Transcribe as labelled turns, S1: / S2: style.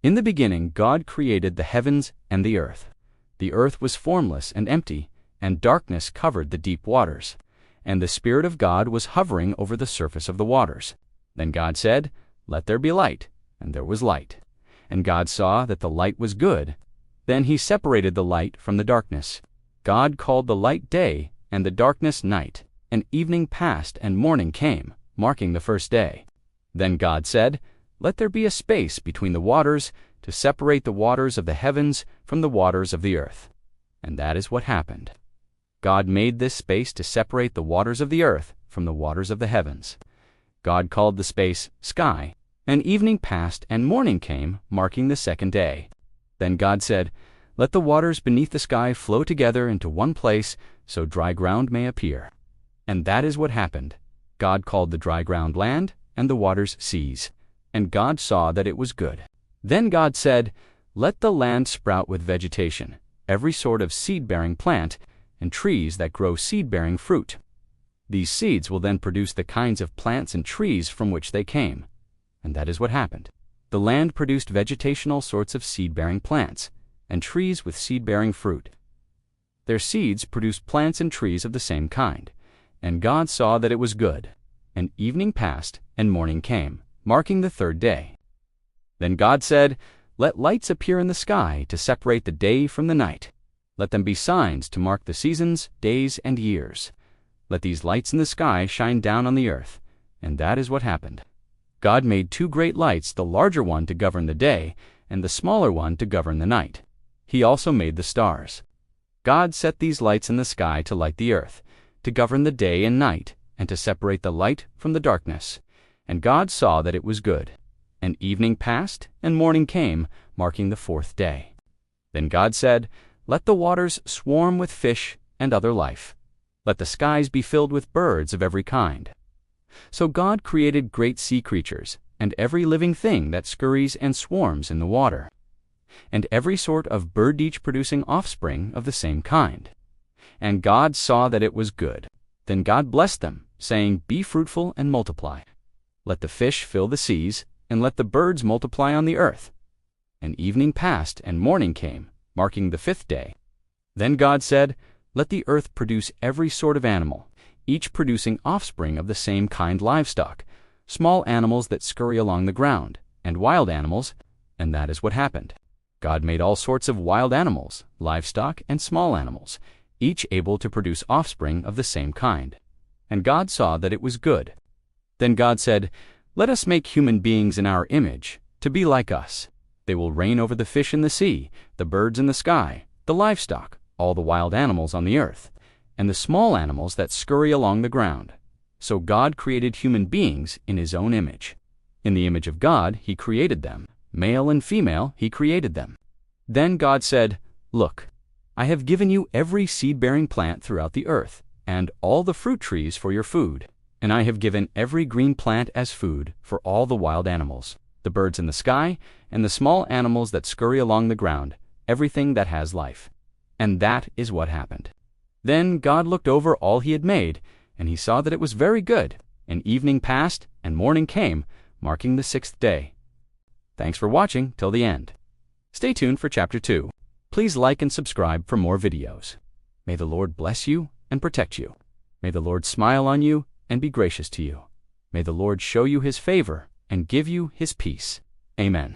S1: In the beginning God created the heavens and the earth. The earth was formless and empty, and darkness covered the deep waters. And the Spirit of God was hovering over the surface of the waters. Then God said, "Let there be light," and there was light. And God saw that the light was good. Then he separated the light from the darkness. God called the light day, and the darkness night. And evening passed, and morning came, marking the first day. Then God said, "Let there be a space between the waters, to separate the waters of the heavens from the waters of the earth." And that is what happened. God made this space to separate the waters of the earth from the waters of the heavens. God called the space sky, and evening passed and morning came, marking the second day. Then God said, "Let the waters beneath the sky flow together into one place, so dry ground may appear." And that is what happened. God called the dry ground land, and the waters seas. And God saw that it was good. Then God said, "Let the land sprout with vegetation, every sort of seed-bearing plant, and trees that grow seed-bearing fruit. These seeds will then produce the kinds of plants and trees from which they came." And that is what happened. The land produced vegetational sorts of seed-bearing plants, and trees with seed-bearing fruit. Their seeds produced plants and trees of the same kind. And God saw that it was good. And evening passed, and morning came, marking the third day. Then God said, "Let lights appear in the sky to separate the day from the night. Let them be signs to mark the seasons, days, and years. Let these lights in the sky shine down on the earth." And that is what happened. God made two great lights, the larger one to govern the day, and the smaller one to govern the night. He also made the stars. God set these lights in the sky to light the earth, to govern the day and night, and to separate the light from the darkness. And God saw that it was good. And evening passed, and morning came, marking the fourth day. Then God said, "Let the waters swarm with fish and other life. Let the skies be filled with birds of every kind." So God created great sea creatures, and every living thing that scurries and swarms in the water, and every sort of bird each producing offspring of the same kind. And God saw that it was good. Then God blessed them, saying, "Be fruitful and multiply. Let the fish fill the seas, and let the birds multiply on the earth." And evening passed, and morning came, marking the fifth day. Then God said, "Let the earth produce every sort of animal, each producing offspring of the same kind livestock, small animals that scurry along the ground, and wild animals." And that is what happened. God made all sorts of wild animals, livestock, and small animals, each able to produce offspring of the same kind. And God saw that it was good. Then God said, "Let us make human beings in our image, to be like us. They will reign over the fish in the sea, the birds in the sky, the livestock, all the wild animals on the earth, and the small animals that scurry along the ground." So God created human beings in his own image. In the image of God he created them. Male and female he created them. Then God said, "Look, I have given you every seed-bearing plant throughout the earth, and all the fruit trees for your food. And I have given every green plant as food for all the wild animals, the birds in the sky, and the small animals that scurry along the ground, everything that has life." And that is what happened. Then God looked over all he had made, and he saw that it was very good. And evening passed, and morning came, marking the sixth day. Thanks for watching till the end. Stay tuned for Chapter 2. Please like and subscribe for more videos. May the Lord bless you and protect you. May the Lord smile on you and be gracious to you. May the Lord show you his favor and give you his peace. Amen.